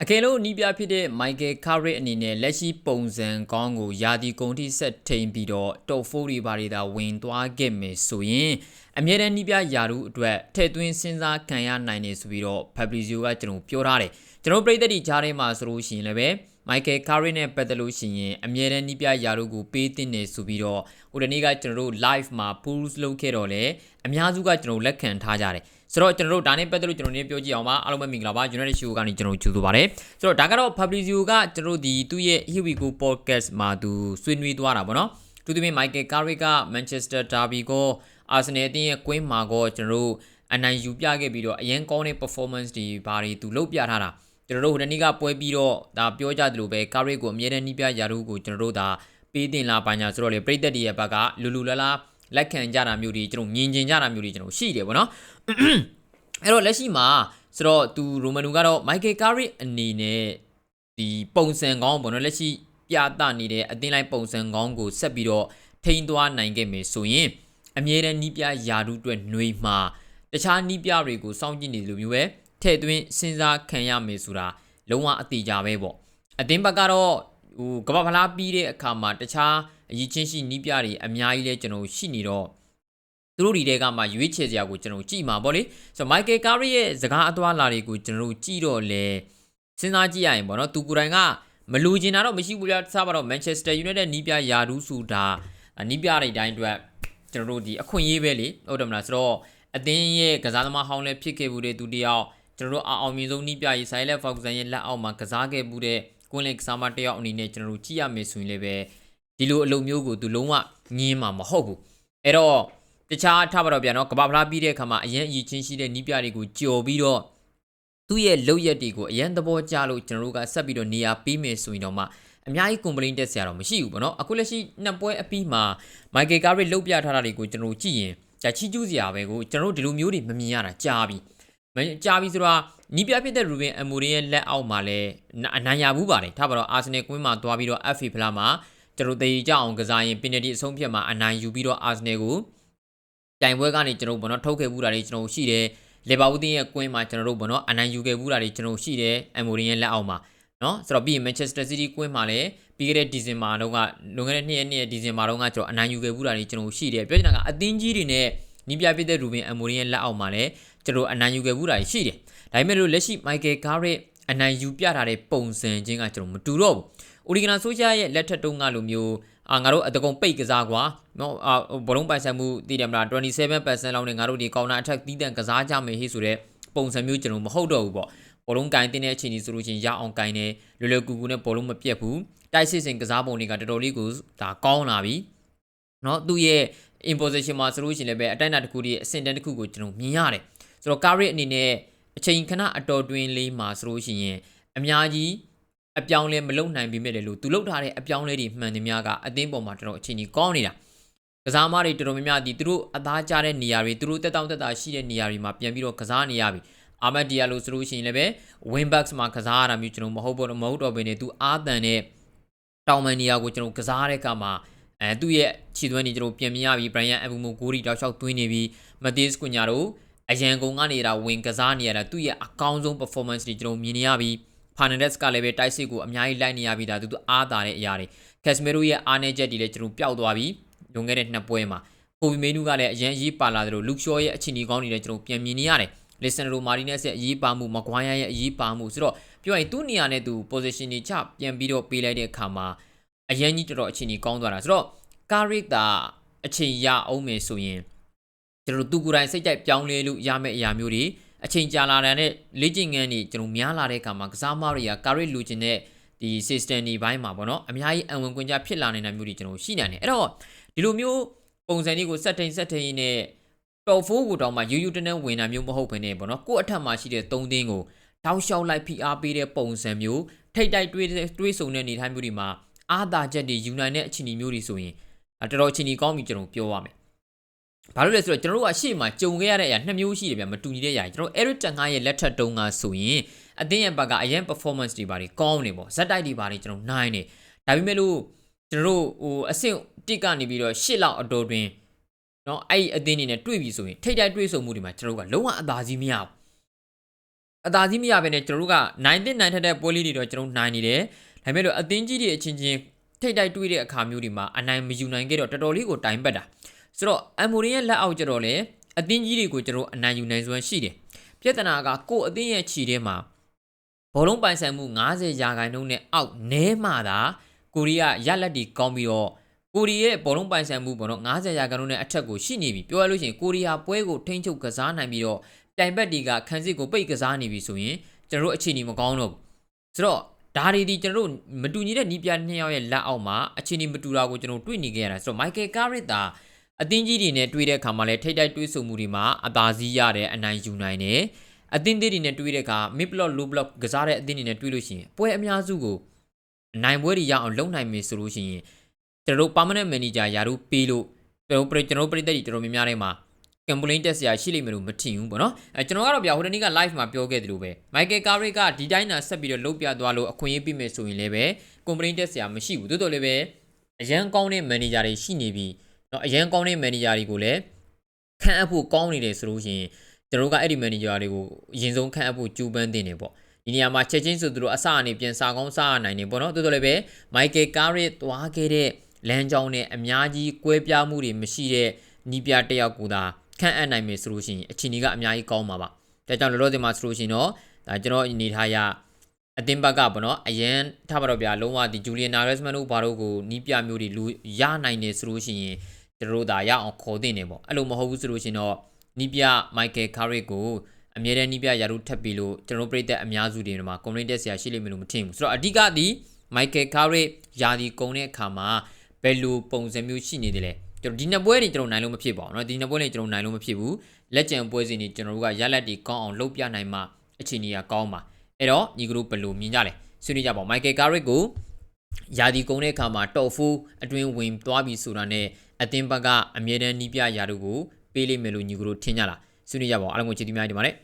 အကယ်လို့နီးပြဖြစ်တဲ့ Michael Carrick အနေနဲ့လက်ရှိပုံစံကောင်းကိုယာတီကုန်ထိဆက်ထိန်ပြီးတော့ Top 4တွေပါတွေသာဝင်သွားခဲ့မယ်ဆိုရင်အမြဲတမ်းနီးပြယာရုအတွက်ထည့်သွင်းစဉ်းစားခံရနိုင်တယ်ဆိုပြီးတော့ Fabrizio ကကျွန်တော်ပြောထားတယ်ကျွန်တော်ပြည်သက်တွေကြားထဲမှာဆိုလို့ရှိရင်လည်းပဲ Michael Carrick နဲ့ပတ်သက်လို့ရှိရင်အမြဲတမ်းနီးပြယာရုကိုပေးတင်နေဆိုပြီးတော့ဟိုတနေ့ကကျွန်တော်တို့ live မှာ pools လုပ်ခဲ့တော့လေအများစုကကျွန်တော်လက်ခံထားကြတယ်ဆိုတော့ကျွန်တော်တို့ဒါနဲ့ပတ်သက်လို့ကျွန်တော်နေပြောကြည့်အောင်ပါအားလုံးပဲမင်္ဂလာပါ United Show ကနေကျွန်တော်ကြိုဆိုပါတယ်ဆိုတော့ဒါကတော့ Fabrizio ကကျွန်တော်ဒီသူ့ရဲ့ Here We Go podcast မှာသူဆွေးနွေးသွားတာပေါ့နော်သူသမီး Michael Carrick က Manchester Derby ကို Arsenal အသင်းရဲ့ကွင်းမှာကိုကျွန်တော်တို့အနိုင်ယူပြခဲ့ပြီးတော့အရင်ကောင်းတဲ့ performance တွေဘာတွေသူလုပ်ပြထားတာကျွန်တော်တို့ဟိုတနေ့ကပွဲပြီးတော့ဒါပြောကြတယ်လို့ပဲ Carrick ကိုအမြဲတမ်းနှီးပြရာထူးကိုကျွန်တော်တို့ဒါပေးတင်လာပါညာဆိုတော့လေပြည်သက်တွေရဲ့ဘက်ကလူလူလာလာလက်ခံကြတာမျိုးတွေကျွန်တော်မြင်ကျင်ကြတာမျိုးတွေကျွန်တော်ရှိတယ်ပေါ့နော်အဲ့တော့လက်ရှိမှာဆိုတော့သူရိုမန်နူကတော့ Michael Carrick အနေနဲ့ဒီပုံစံကောင်းပေါ့နော်လက်ရှိပြသနေတဲ့အသင်းလိုက်ပုံစံကောင်းကိုဆက်ပြီးတော့ထိန်းသွားနိုင်ခဲ့မယ်ဆိုရင်အမြဲတမ်းနီးပြယာဒူးအတွက်ຫນွေမှာတခြားနီးပြတွေကိုစောင့်ကြည့်နေလို့မျိုးပဲထည့်သွင်းစဉ်းစားခံရမယ်ဆိုတာလုံးဝအတိအကျပဲပေါ့အသင်းဘက်ကတော့ဟိုကမ္ဘာဖလားပြီးတဲ့အခါမှာတခြားအရေးချင်းရှိနီးပြတွေအများကြီးလဲကျွန်တော်ရှိနေတော့သူတို့တွေကမှရွေးချယ်စရာကိုကျွန်တော်ကြည့်မှာပေါ့လေဆိုတော့ Michael Carrick ရဲ့စကားအသွားလာတွေကိုကျွန်တော်ကြည့်တော့လေစဉ်းစားကြည့်ရရင်ပေါ့နော်သူကိုယ်တိုင်ကမလူချင်တာတော့မရှိဘူးဗျာစားပါတော့ Manchester United နီးပြယာဒူးဆိုတာနီးပြတွေတိုင်းအတွက်ကျွန်တော်တို့ဒီအခွင့်အရေးပဲလေဟုတ်တယ်မလားဆိုတော့အသင်းရဲ့ကစားသမားဟောင်းလည်းဖြစ်ခဲ့ဘူးတဲ့သူတယောက်ကျွန်တော်တို့အောင်မြင်ဆုံးနီးပြရေးဆိုင်လက်ဖောက်ဆန်ရဲ့လက်အောက်မှာကစားခဲ့မှုတဲ့ကွင်းလက်ကစားမတယောက်အနေနဲ့ကျွန်တော်တို့ကြည့်ရမယ်ဆိုရင်လည်းပဲဒီလိုအလုပ်မျိုးကိုသူလုံးဝငင်းမှာမဟုတ်ဘူးအဲ့တော့တခြားထားပါတော့ဗျာနော်ကဘာဖလားပြီးတဲ့အခါမှာအရင်အရေးချင်းရှိတဲ့နီးပြတွေကိုကြော်ပြီးတော့သူ့ရဲ့လုပ်ရက်တွေကိုအရင်သဘောကျလို့ကျွန်တော်တို့ကဆက်ပြီးတော့နေရာပေးမယ်ဆိုရင်တော့မှအများကြီး complaint တက်စရာတော့မရှိဘူးပေါ့နော်အခုလက်ရှိနှစ်ပွဲအပြီးမှာ Michael Carrick လုတ်ပြထားတာတွေကိုကျွန်တော်ကြည့်ရင်ဒါချီးကျူးစရာပဲကိုကျွန်တော်တို့ဒီလိုမျိုးတွေမမြင်ရတာကြားပြီဆိုတာနီးပြဖြစ်တဲ့ Ruben Amorim ရဲ့လက်အောက်မှာလည်းအနိုင်ရဘူးပါတယ်ထားပါတော့ Arsenal ကွင်းမှာသွားပြီးတော့ FA ဖလားမှာကျွန်တော်တေးကြအောင်ကစားရင် penalty အဆုံးဖြတ်မှာအနိုင်ယူပြီးတော့ Arsenal ကိုတိုင်ပွဲကနေကျွန်တော်ဘောနော်ထုတ်ခဲ့ဘူးတာတွေကျွန်တော်ရှိတယ်လီဗာပူးတင်းရဲ့ကွင်းမှာကျွန်တော်တို့ဘောနော်အနိုင်ယူခဲ့ဘူးတာတွေကျွန်တော်ရှိတယ် Amorim ရဲ့လက်အောက်မှာနော်ဆိုတော့ပြီးရင် Manchester City ကွင်းမှာလည်းပြီးခဲ့တဲ့ဒီဇင်ဘာတုန်းကလွန်ခဲ့တဲ့2ရက်ဒီဇင်ဘာတုန်းကကျွန်တော်အနိုင်ယူခဲ့ဘူးတာတွေကျွန်တော်ရှိတယ်ပြောချင်တာကအသင်းကြီးတွေနဲ့နီးပြဖြစ်တဲ့ Ruben Amorim ရဲ့လက်အောက်မှာလည်းကျွန်တော်အနိုင်ယူခဲ့ဘူးတာရှိတယ်ဒါပေမဲ့လို့လက်ရှိ Michael Carrick အနိုင်ယူပြထားတဲ့ပုံစံချင်းကကျွန်တော်မတူတော့ဘူး Origina Social ရဲ့လက်ထက်တုန်းကလိုမျိုးငါတို့အတကုံပိတ်ကစားကွာနော်ဘလုံးပိုင်ဆိုင်မှုတည်တယ်မလား 27% လောက်နဲ့ငါတို့ဒီ counter attack တီးတန့်ကစားကြမယ်ဟေ့ဆိုတဲ့ပုံစံမျိုးကျွန်တော်မဟုတ်တော့ဘူးပေါ့ဘောလုံးကင်တင်းတဲ့အချိန်ကြီးဆိုလို့ချင်းရအောင်ကင်နေလွယ်လွယ်ကူကူနဲ့ဘောလုံးမပြတ်ဘူးတိုက်စစ်စင်ကစားပုံတွေကတော်တော်လေးကိုဒါကောင်းလာပြီเนาะသူ့ရဲ့ imposition မှာဆိုလို့ရှိရင်လည်းပဲအတိုင်းအတာတစ်ခုတည်းအဆင့်တန်းတစ်ခုကိုကျွန်တော်မြင်ရတယ်ဆိုတော့ Carrick အနေနဲ့အချိန်ခဏအတော်တွင်းလေးမှာဆိုလို့ရှိရင်အများကြီးအပြောင်းလဲမလုပ်နိုင်ပြီမဲ့တယ်လို့သူလုပ်ထားတဲ့အပြောင်းလဲတွေမှန်သမျှကအသင်းပေါ်မှာတော်တော်အချိန်ကြီးကောင်းနေတာကစားမတွေတော်တော်များများဒီသူတို့အသားကျတဲ့နေရာတွေသူတို့တက်တောင့်တက်တာရှိတဲ့နေရာတွေမှာပြန်ပြီးတော့ကစားနေရပြီအာမတ်ဒီယာလိုဆိုလို့ရှိရင်လည်းပဲ wing backs မှာကစားရတာမျိုးကျွန်တော်မဟုတ်တော့ဘဲနဲ့သူအာတန်နဲ့တောင်မန်နေရာကိုကျွန်တော်ကစားတဲ့အခါမှာသူ့ရဲ့ခြေသွင်းနေကျွန်တော်ပြန်မြင်ရပြီ Brian Mbeumo ဂိုးရီတောက်လျှောက်သွင်းနေပြီ Matheus Cunha တို့အရန်ကုန်ကနေဒါဝင်ကစားနေရတာသူ့ရဲ့အကောင်းဆုံး performance တွေကျွန်တော်မြင်နေရပြီ Fernandes ကလည်းပဲတိုက်စစ်ကိုအများကြီးလိုက်နေရပြီဒါသူအားတာတဲ့အရာတွေ Casemiro ရဲ့အားနည်းချက်တွေလည်းကျွန်တော်ပျောက်သွားပြီလွန်ခဲ့တဲ့နှစ်ပွဲမှာ Kobe Mainoo ကလည်းအရန်ရေးပါလာတယ်လို့ Luke Shaw ရဲ့အခြေအနေကောင်းတွေလည်းကျွန်တော်ပြန်မြင်နေရတယ် Lisandro Martinez ရဲ့အရေးပါမှု Maguire ရဲ့အရေးပါမှုဆိုတော့ပြောရင်သူ့နေရာနဲ့သူ position တွေချပြန်ပြီးတော့ပေးလိုက်တဲ့အခါမှာအရန်ကြီးတော်တော်အခြေအနေကောင်းသွားတာဆိုတော့ Carrick တာအချိန်ရအောင်မယ်ဆိုရင်ကျွန်တော်သူကိုယ်တိုင်စိတ်ကြိုက်ပြောင်းလဲလို့ရမယ့်အရာမျိုးတွေအချိန်ကြာလာတဲ့လေ့ကျင့်ခန်းတွေကျွန်တော်များလာတဲ့အခါမှာကစားမတွေက Carrick လူချင်တဲ့ဒီ system တွေဘိုင်းမှာပေါ့နော်အများကြီးအဝင်ခွင့်ကြဖြစ်လာနေတာမျိုးတွေကျွန်တော်ရှိနေတယ်အဲ့တော့ဒီလိုမျိုးပုံစံလေးကိုဆက်ထိန်နဲ့ Top 4ကိုတောင်မှယူယူတန်းတန်းဝင်တာမျိုးမဟုတ်ဘဲနဲ့ပေါ့နော်ကို့အထက်မှာရှိတဲ့3သင်းကိုတောက်လျှောက်လိုက်ဖိအားပေးတဲ့ပုံစံမျိုးထိတ်တိုက်တွေးဆုံတဲ့နေထိုင်မျိုးတွေမှာအားသာချက်တွေယူနိုင်တဲ့အခြေအနေမျိုးတွေဆိုရင်တော်တော်အခြေအနေကောင်းပြီကျွန်တော်ပြောရမယ်ဘာလို့လဲဆိုတော့ကျွန်တော်တို့ကရှေ့မှာကြုံခဲ့ရတဲ့အရာနှစ်မျိုးရှိတယ်ဗျမတူညီတဲ့အရာကျွန်တော် Eric Ten Hag ရဲ့လက်ထက်တုန်းကဆိုရင်အသင်းရဲ့ဘက်ကအရင် performance တွေပါကောင်းနေပေါ့ဇက်တိုက်တွေပါကျွန်တော်နိုင်နေဒါပေမဲ့လို့ကျွန်တော်တို့ဟိုအဆင့်1ကနေပြီးတော့8လောက်အတော်တွင်เนาะအဲ့အသင်းနေနဲ့တွေ့ပြီဆိုရင်ထိတ်တိုက်တွေ့ဆုံမှုတွေမှာကျွန်တော်တို့ကလုံးဝအသာစီးမရဘူး အသာစီးမရဘဲနဲ့ကျွန်တော်တို့ကနိုင်ထက်တဲ့ပွဲလေးတွေတော့ကျွန်တော်နိုင်နေတယ်ဒါပေမဲ့လို့အသင်းကြီးတွေအချင်းချင်းထိတ်တိုက်တွေ့တဲ့အခါမျိုးတွေမှာအနိုင်မယူနိုင်ခဲ့တော့တော်တော်လေးကိုတိုင်ပတ်တာဆိုတော့အမိုရင်ရဲ့လက်အောက်ကျတော့လေအသင်းကြီးတွေကိုကျွန်တော်အနိုင်ယူနိုင်စွမ်းရှိတယ်ပြဿနာကကို့အသင်းရဲ့ခြေထဲမှာဘောလုံးပိုင်ဆိုင်မှု90ရာခိုင်နှုန်းနဲ့အောက်နဲမှသာကိုရီးယားရက်လက်တီကောင်းပြီးတော့ကိုရီးယားရဲ့ဘောလုံးပိုင်ဆိုင်မှုပေါ့နော်90ရာခိုင်နှုန်းနဲ့အထက်ကိုရှိနေပြီပြောရလို့ရှိရင်ကိုရီးယားပွဲကိုထိန်းချုပ်ကစားနိုင်ပြီးတော့တိုင်ပတ်တီကခန်းစစ်ကိုပိတ်ကစားနေပြီဆိုရင်ကျွန်တော်တို့အခြေအနေမကောင်းတော့ဘူးဆိုတော့ဒါတွေဒီကျွန်တော်တို့မတူညီတဲ့နီးပြနှစ်ယောက်ရဲ့လက်အောက်မှာအခြေအနေမတူတာကိုကျွန်တော်တွေ့နေခဲ့ရတာဆိုတော့ Michael Carrick သာအသင်းကြီးတွေနဲ့တွေ့တဲ့အခါမှာလည်းထိတ်တိုက်တွေးဆုံမှုတွေမှာအသာစီးရတဲ့အနိုင်ယူနိုင်တယ်အသင်းတွေနဲ့တွေ့တဲ့အခါ mid block low block ကစားတဲ့အသင်းတွေနဲ့တွေ့လို့ရှိရင်ပွဲအများစုကိုအနိုင်ပွဲတွေရအောင်လုပ်နိုင်မယ်ဆိုလို့ရှိရင်ကျွန်တော်တို့ permanent manager ယာတို့ပေးလို့ကျွန်တော်ပြည်သက်တွေတော်တော်များများထဲမှာ complaint တက်စရာရှိလိမ့်မယ်လို့မထင်ဘူးပေါ့နော်ကျွန်တော်ကတော့ဗျာဟိုတနေ့က live မှာပြောခဲ့တယ်လို့ပဲ Michael Carrick ကဒီတိုင်းသာဆက်ပြီးတော့လုပ်ပြသွားလို့အခွင့်အရေးပြမယ်ဆိုရင်လည်းပဲ complaint တက်စရာမရှိဘူးတိုးတော်လည်းပဲအရန်ကောင်းတဲ့ manager တွေရှိနေပြီเนาะအရန်ကောင်းတဲ့ manager တွေကိုလည်းခန့်အပ်ဖို့ကောင်းနေတယ်ဆိုလို့ရှိရင်ကျွန်တော်တို့ကအဲ့ဒီ manager တွေကိုအရင်ဆုံးခန့်အပ်ဖို့ကြိုးပမ်းတင်နေပေါ့ဒီနေရာမှာချက်ချင်းဆိုသူတို့အစအနေပြန်စာကောင်းစားနိုင်နေပေါ့နော်တိုးတော်လည်းပဲ Michael Carrick သွားခဲ့တဲ့လမ်းကြောင်းနဲ့အများကြီးကွဲပြားမှုတွေမရှိတဲ့နီးပြတယောက်ကိုသာခန့်အပ်နိုင်မယ်ဆိုလို့ရှိရင်အခြေအနေကအများကြီးကောင်းမှာပါဒါကြောင့်လောလောဆယ်မှာဆိုလို့ရှိရင်တော့ဒါကျွန်တော်အနေထားရအသင်းဘက်ကပေါ့နော်အရင်ထားပါတော့ဗျာလုံးဝဒီ Julian Nagelsmann တို့ဘာတို့ကိုနီးပြမျိုးတွေလူရနိုင်နေဆိုလို့ရှိရင်ကျွန်တော်တို့ဒါရအောင်ခေါ်တင်နေပေါ့အဲ့လိုမဟုတ်ဘူးဆိုလို့ရှိရင်တော့နီးပြ Michael Carrick ကိုအမြဲတမ်းနီးပြရာထူးထပ်ပြီးလို့ကျွန်တော်ပြည်သက်အများစုတွေမှာ complaint တက်ဆရာရှိလိမ့်မယ်လို့မထင်ဘူးဆိုတော့အဓိကဒီ Michael Carrick ယာဒီကုံတဲ့အခါမှာဘယ်လိုပုံစံမျိုးရှိနေတယ်လဲကျွန်တော်ဒီနှစ်ပွဲတွေကျွန်တော်နိုင်လို့မဖြစ်ပါဘူးเนาะဒီနှစ်ပွဲတွေကျွန်တော်နိုင်လို့မဖြစ်ဘူးလက်ကျန်ပွဲစဉ်တွေကျွန်တော်တို့ကရလက်တွေကောင်းအောင်လုပ်ပြနိုင်မှအခြေအနေကကောင်းပါအဲ့တော့ညီကတို့ဘယ်လိုမြင်ကြလဲဆွေးနွေးကြပါဦး Michael Carrick ကိုယာဒီကုံတဲ့အခါမှာတော့ဖူးအတွင်းဝင်သွားပြီဆိုတာနဲ့အသင်းဘက်ကအမြဲတမ်းနီးပြရာတို့ကိုပေးလိမ့်မယ်လို့ညီကတို့ထင်ကြလားဆွေးနွေးကြပါဦးအားလုံးကိုချစ်တီးများဒီမှာနဲ့